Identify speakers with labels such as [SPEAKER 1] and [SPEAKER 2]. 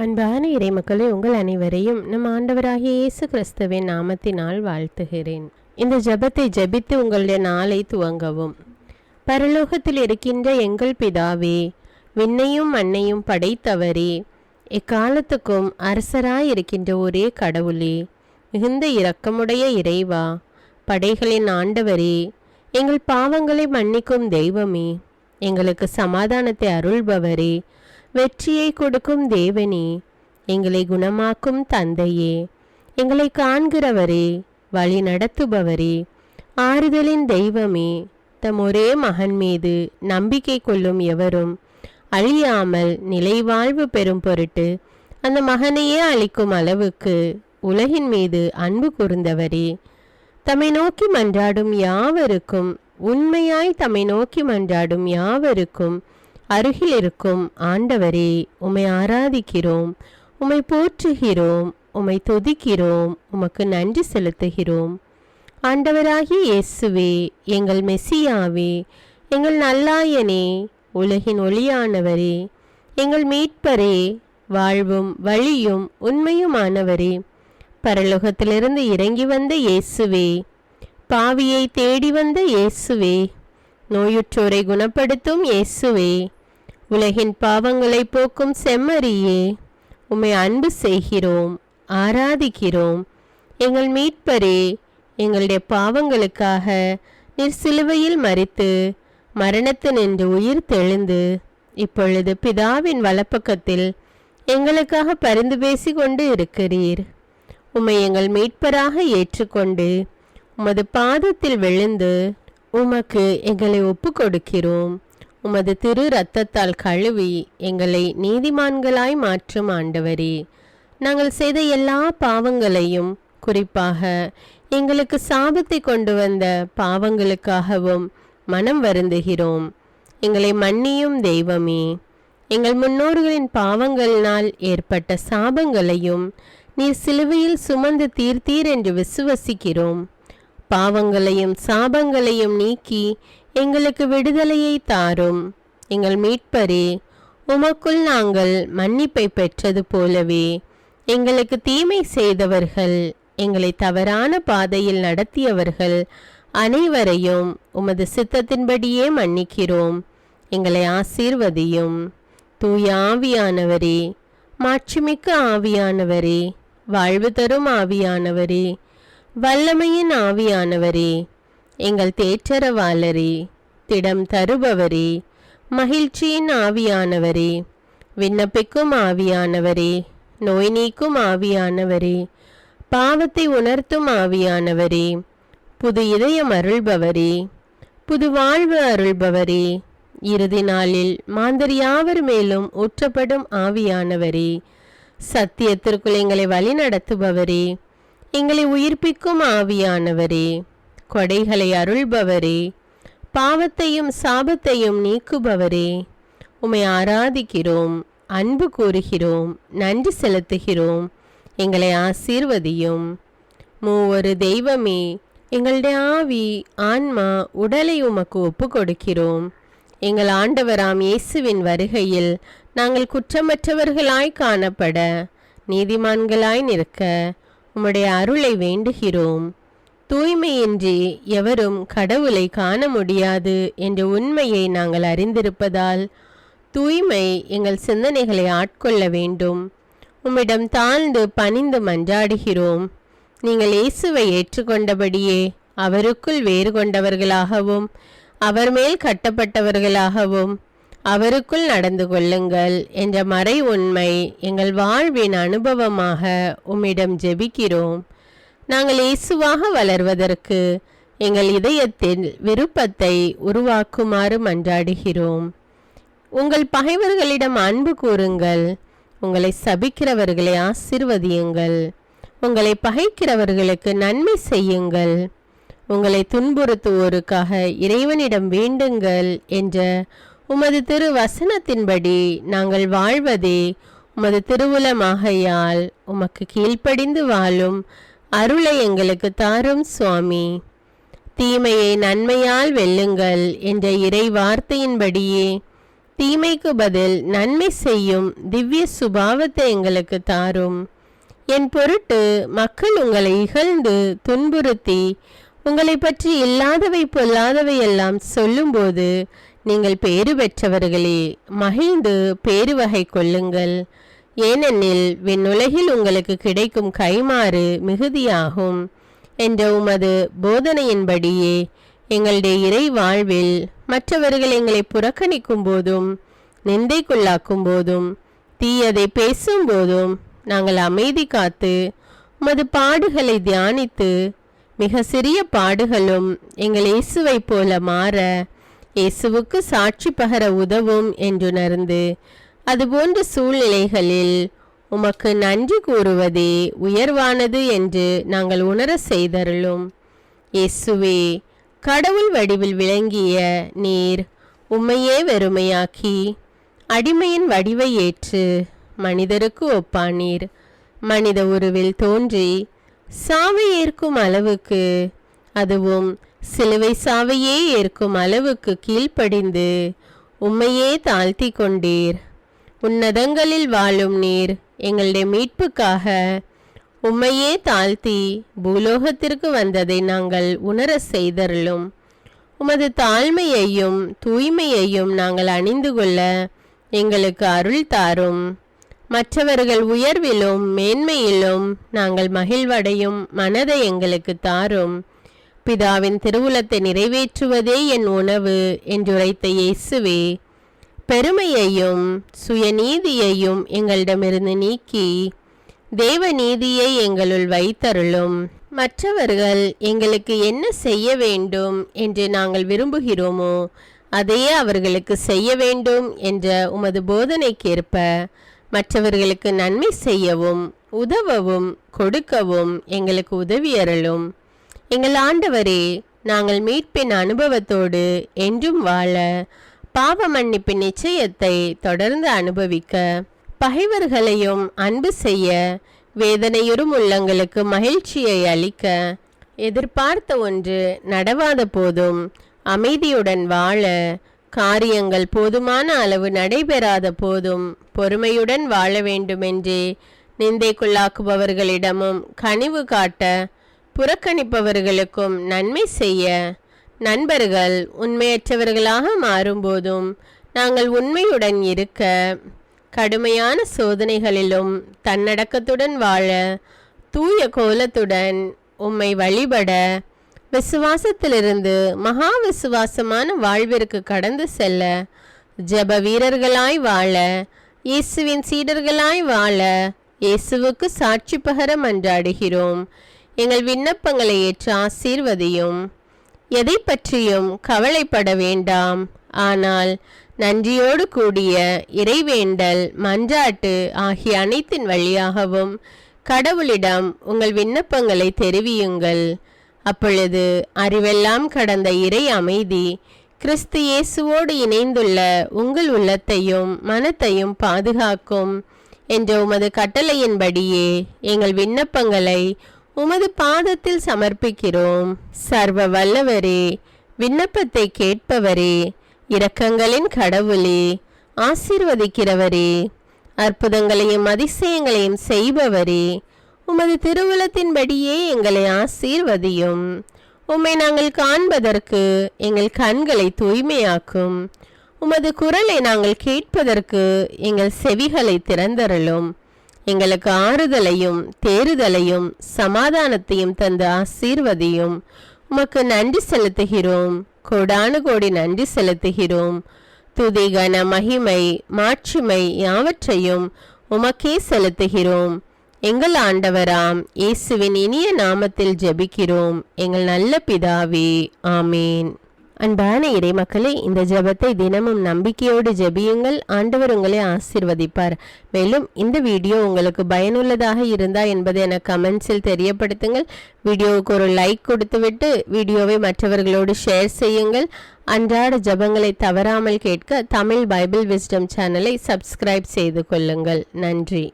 [SPEAKER 1] அன்பான இறைமக்களே, உங்கள் அனைவரையும் நம் ஆண்டவராகிய இயேசு கிறிஸ்துவின் நாமத்தினால் வாழ்த்துகிறேன். இந்த ஜெபத்தை ஜெபித்து உங்களுடைய நாளை துவங்கவும். பரலோகத்தில் இருக்கின்ற எங்கள் பிதாவே, விண்ணையும் மண்ணையும் படைத்தவரே, எக்காலத்துக்கும் அரசராயிருக்கின்ற ஒரே கடவுளே, மிகுந்த இரக்கமுடைய இறைவா, படைகளின் ஆண்டவரே, எங்கள் பாவங்களை மன்னிக்கும் தெய்வமே, எங்களுக்கு சமாதானத்தை அருள்பவரே, வெற்றியை கொடுக்கும் தேவனே, எங்களை குணமாக்கும் தந்தையே, எங்களை காண்கிறவரே, வழி நடத்துபவரே, ஆறுதலின் தெய்வமே, தம் ஒரே மகன் மீது நம்பிக்கை கொள்ளும் எவரும் அழியாமல் நிலைவாழ்வு பெறும் பொருட்டு அந்த மகனையே அளிக்கும் அளவுக்கு உலகின் மீது அன்பு கூர்ந்தவரே, தம்மை நோக்கி மன்றாடும் யாவருக்கும், உண்மையாய் தம்மை நோக்கி மன்றாடும் யாவருக்கும் அருகில் இருக்கும் ஆண்டவரே, உம்மை ஆராதிக்கிறோம், உம்மை போற்றுகிறோம், உம்மை துதிக்கிறோம், உமக்கு நன்றி செலுத்துகிறோம். ஆண்டவராகிய இயேசுவே, எங்கள் மெசியாவே, எங்கள் நல்லாயனே, உலகின் ஒளியானவரே, எங்கள் மீட்பரே, வாழ்வும் வழியும் உண்மையுமானவரே, பரலோகத்திலிருந்து இறங்கி வந்த இயேசுவே, பாவியை தேடி வந்த இயேசுவே, நோயுற்றோரை குணப்படுத்தும் இயேசுவே, உலகின் பாவங்களை போக்கும் செம்மறியே, உம்மை அன்பு செய்கிறோம், ஆராதிக்கிறோம். எங்கள் மீட்பரே, எங்களுடைய பாவங்களுக்காக நீர் சிலுவையில் மரித்து மரணத்தினின்று உயிர் தெழுந்து இப்பொழுது பிதாவின் வலப்பக்கத்தில் எங்களுக்காக பரிந்து பேசி கொண்டு இருக்கிறீர். உம்மை எங்கள் மீட்பராக ஏற்றுக்கொண்டு உமது பாதத்தில் விழுந்து உமக்கு எங்களை ஒப்பு கொடுக்கிறோம். உமது திரு இரத்தத்தால் கழுவி எங்களை நீதிமான்களாய் மாற்றும் ஆண்டவரே, நாங்கள் செய்த எல்லா பாவங்களையும், குறிப்பாக எங்களுக்கு சாபத்தை கொண்டு வந்த பாவங்களுக்காகவும் மனம் வருந்துகிறோம். எங்களை மன்னியும் தெய்வமே, எங்கள் முன்னோர்களின் பாவங்களினால் ஏற்பட்ட சாபங்களையும் நீர் சிலுவையில் சுமந்து தீர்த்தீர் என்று விசுவசிக்கிறோம். பாவங்களையும் சாபங்களையும் நீக்கி எங்களுக்கு விடுதலையை தாரும். எங்கள் மீட்பரே, உமக்குள் நாங்கள் மன்னிப்பை பெற்றது போலவே எங்களுக்கு தீமை செய்தவர்கள், எங்களை தவறான பாதையில் நடத்தியவர்கள் அனைவரையும் உமது சித்தத்தின்படியே மன்னிக்கிறோம். எங்களை ஆசீர்வதியும். தூய ஆவியானவரே, மாட்சிமிக்க ஆவியானவரே, வாழ்வு தரும் ஆவியானவரே, வல்லமையின் ஆவியானவரே, எங்கள் தேற்றரவாளரே, திடம் தருபவரே, மகிழ்ச்சியின் ஆவியானவரே, விண்ணப்பிக்கும் ஆவியானவரே, நோய் நீக்கும் ஆவியானவரே, பாவத்தை உணர்த்தும் ஆவியானவரே, புது இதயம் அருள்பவரே, புது வாழ்வு அருள்பவரே, இறுதி நாளில் மாந்தர் யாவர் மேலும் ஊற்றப்படும் ஆவியானவரே, சத்தியத்திற்குள் எங்களை வழி நடத்துபவரே, எங்களை உயிர்ப்பிக்கும் ஆவியானவரே, கொடைகளை அருள்பவரே, பாவத்தையும் சாபத்தையும் நீக்குபவரே, உம்மை ஆராதிக்கிறோம், அன்பு கூறுகிறோம், நன்றி செலுத்துகிறோம். எங்களை ஆசீர்வதியும். மூவொரு தெய்வமே, எங்களுடைய ஆவி, ஆன்மா, உடலை உமக்கு ஒப்பு கொடுக்கிறோம். எங்கள் ஆண்டவராம் இயேசுவின் வருகையில் நாங்கள் குற்றமற்றவர்களாய் காணப்பட, நீதிமான்களாய் நிற்க உம்முடைய அருளை வேண்டுகிறோம். தூய்மையின்றி எவரும் கடவுளை காண முடியாது என்ற உண்மையை நாங்கள் அறிந்திருப்பதால் தூய்மை எங்கள் சிந்தனைகளை ஆட்கொள்ள வேண்டும். உம்மிடம் தாழ்ந்து பணிந்து மன்றாடுகிறோம். நீங்கள் இயேசுவை ஏற்றுக்கொண்டபடியே அவருக்குள் வேறு கொண்டவர்களாகவும் அவர் மேல் கட்டப்பட்டவர்களாகவும் அவருக்குள் நடந்து கொள்ளுங்கள் என்ற மறை உண்மை எங்கள் வாழ்வின் அனுபவமாக உம்மிடம் ஜெபிக்கிறோம். நாங்கள் இயேசுவாக வளர்வதற்கு எங்கள் இதயத்தில் விருப்பத்தை உருவாக்குமாறு மன்றாடுகிறோம். உங்கள் பகைவர்களிடம் அன்பு கூறுங்கள், உங்களை சபிக்கிறவர்களை ஆசீர்வதியுங்கள், உங்களை பகைக்கிறவர்களுக்கு நன்மை செய்யுங்கள், உங்களை துன்புறுத்துவோருக்காக இறைவனிடம் வேண்டுங்கள் என்ற உமது திரு வசனத்தின்படி நாங்கள் வாழ்வதே உமது திருவுலமாகையால் உமக்கு கீழ்ப்படிந்து வாழும் அருளை எங்களுக்கு தாரும் சுவாமி. தீமையை நன்மையால் வெல்லுங்கள் என்ற இறை வார்த்தையின்படியே தீமைக்கு பதில் நன்மை செய்யும் திவ்ய சுபாவத்தை எங்களுக்கு தாரும். என் பொருட்டு மக்கள் உங்களை இகழ்ந்து துன்புறுத்தி உங்களை பற்றி இல்லாதவை பொல்லாதவை எல்லாம் சொல்லும்போது நீங்கள் பேறு பெற்றவர்களே, மகிழ்ந்து பேருவகை கொள்ளுங்கள். ஏனெனில் விண்ணுலகில் உங்களுக்கு கிடைக்கும் கைமாறு மிகுதியாகும் என்ற உமது போதனையின்படியே எங்களுடைய இறை வாழ்வில் மற்றவர்கள் எங்களை புறக்கணிக்கும் போதும் நிந்தைக்குள்ளாக்கும் போதும் தீயதை பேசும் போதும் நாங்கள் அமைதி காத்து உமது பாடுகளை தியானித்து மிக சிறிய பாடுகளும் எங்கள் இயேசுவை போல மாற இயேசுவுக்கு சாட்சி பகர உதவும் என்றுணர்ந்து அதுபோன்ற சூழ்நிலைகளில் உமக்கு நன்றி கூறுவதே உயர்வானது என்று நாங்கள் உணர செய்தருளும். இயேசுவே, கடவுள் வடிவில் விளங்கிய நீர் உம்மையே வெறுமையாக்கி அடிமையின் வடிவை ஏற்று மனிதருக்கு ஒப்பானீர். மனித உருவில் தோன்றி சாவை ஏற்கும் அளவுக்கு, அதுவும் சிலுவை சாவையே ஏற்கும் அளவுக்கு கீழ்ப்படிந்து உம்மையே தாழ்த்தி கொண்டீர். உன்னதங்களில் வாழும் நீர் எங்களுடைய மீட்புக்காக உம்மையே தாழ்த்தி பூலோகத்திற்கு வந்ததை நாங்கள் உணர செய்தருளும். உமது தாழ்மையையும் தூய்மையையும் நாங்கள் அணிந்து கொள்ள எங்களுக்கு அருள் தாரும். மற்றவர்கள் உயர்விலும் மேன்மையிலும் நாங்கள் மகிழ்வடையும் மனதை எங்களுக்கு தாரும். பிதாவின் திருவுளத்தை நிறைவேற்றுவதே என் உணவு என்றுரைத்த இயேசுவே, பெருமையையும் சுயநீதியையும் எங்களிடமிருந்து நீக்கி தேவ நீதியை எங்களுள் வைத்தருளும். மற்றவர்கள் எங்களுக்கு என்ன செய்ய வேண்டும் என்று நாங்கள் விரும்புகிறோமோ அதையே அவர்களுக்கு செய்ய வேண்டும் என்ற உமது போதனைக்கேற்ப மற்றவர்களுக்கு நன்மை செய்யவும் உதவவும் கொடுக்கவும் எங்களுக்கு உதவியருளும். எங்கள் ஆண்டவரே, நாங்கள் மீட்பின் அனுபவத்தோடு என்றும் வாழ பாவ மன்னிப்பின் நிச்சயத்தை தொடர்ந்து அனுபவிக்க பகைவர்களையும் அன்பு செய்ய வேதனையுறும் உள்ளங்களுக்கு மகிழ்ச்சியை அளிக்க எதிர்பார்த்த ஒன்று நடவாத போதும் அமைதியுடன் வாழ காரியங்கள் போதுமான அளவு நடைபெறாத போதும் பொறுமையுடன் வாழ வேண்டுமென்றே நிந்தைக்குள்ளாக்குபவர்களிடமும் கனிவு காட்ட புறக்கணிப்பவர்களுக்கும் நன்மை செய்ய நண்பர்கள் உண்மையற்றவர்களாக மாறும்போதும் நாங்கள் உண்மையுடன் இருக்க கடுமையான சோதனைகளிலும் தன்னடக்கத்துடன் வாழ தூய கோலத்துடன் உம்மை வழிபட விசுவாசத்திலிருந்து மகா விசுவாசமான வாழ்விற்கு கடந்து செல்ல ஜெப வீரர்களாய் வாழ இயேசுவின் சீடர்களாய் வாழ இயேசுவுக்கு சாட்சி பகர மன்றாடுகிறோம். எங்கள் விண்ணப்பங்களை ஏற்று ஆசீர்வதியும். எதை பற்றியும் கவலைப்பட வேண்டாம். ஆனால் நன்றியோடு கூடிய இறைவேண்டல் மன்றாட்டு ஆகிய அனைத்தின் வழியாகவும் கடவுளிடம் உங்கள் விண்ணப்பங்களை தெரிவியுங்கள். அப்பொழுது அறிவெல்லாம் கடந்த இறை அமைதி கிறிஸ்து இயேசுவோடு இணைந்துள்ள உங்கள் உள்ளத்தையும் மனத்தையும் பாதுகாக்கும் என்ற உமது கட்டளையின்படியே எங்கள் விண்ணப்பங்களை உமது பாதத்தில் சமர்ப்பிக்கிறோம். சர்வ வல்லவரே, விண்ணப்பத்தை கேட்பவரே, இரக்கங்களின் கடவுளே, ஆசீர்வதிக்கிறவரே, அற்புதங்களையும் அதிசயங்களையும் செய்பவரே, உமது திருவுளத்தின்படியே எங்களை ஆசீர்வதியும். உம்மை நாங்கள் காண்பதற்கு எங்கள் கண்களை தூய்மையாக்கும். உமது குரலை நாங்கள் கேட்பதற்கு எங்கள் செவிகளை திறந்தருளும். எங்களுக்கு ஆறுதலையும் தேறுதலையும் சமாதானத்தையும் தந்து ஆசீர்வதியும். உமக்கு நன்றி செலுத்துகிறோம். கோடானு கோடி நன்றி செலுத்துகிறோம். துதி கன மகிமை மாட்சிமை யாவற்றையும் உமக்கே செலுத்துகிறோம். எங்கள் ஆண்டவராம் இயேசுவின் இனிய நாமத்தில் ஜெபிக்கிறோம் எங்கள் நல்ல பிதாவே, ஆமேன். அன்பான இறைமக்களே, இந்த ஜெபத்தை தினமும் நம்பிக்கையோடு ஜெபியுங்கள். ஆண்டவர் உங்களை ஆசீர்வதிப்பார். மேலும் இந்த வீடியோ உங்களுக்கு பயனுள்ளதாக இருந்தா என்பதை எனக்கு கமெண்ட்ஸில் தெரியப்படுத்துங்கள். வீடியோவுக்கு ஒரு லைக் கொடுத்துவிட்டு வீடியோவை மற்றவர்களோடு ஷேர் செய்யுங்கள். அன்றாட ஜெபங்களை தவறாமல் கேட்க தமிழ் பைபிள் விஸ்டம் சேனலை சப்ஸ்கிரைப் செய்து கொள்ளுங்கள். நன்றி.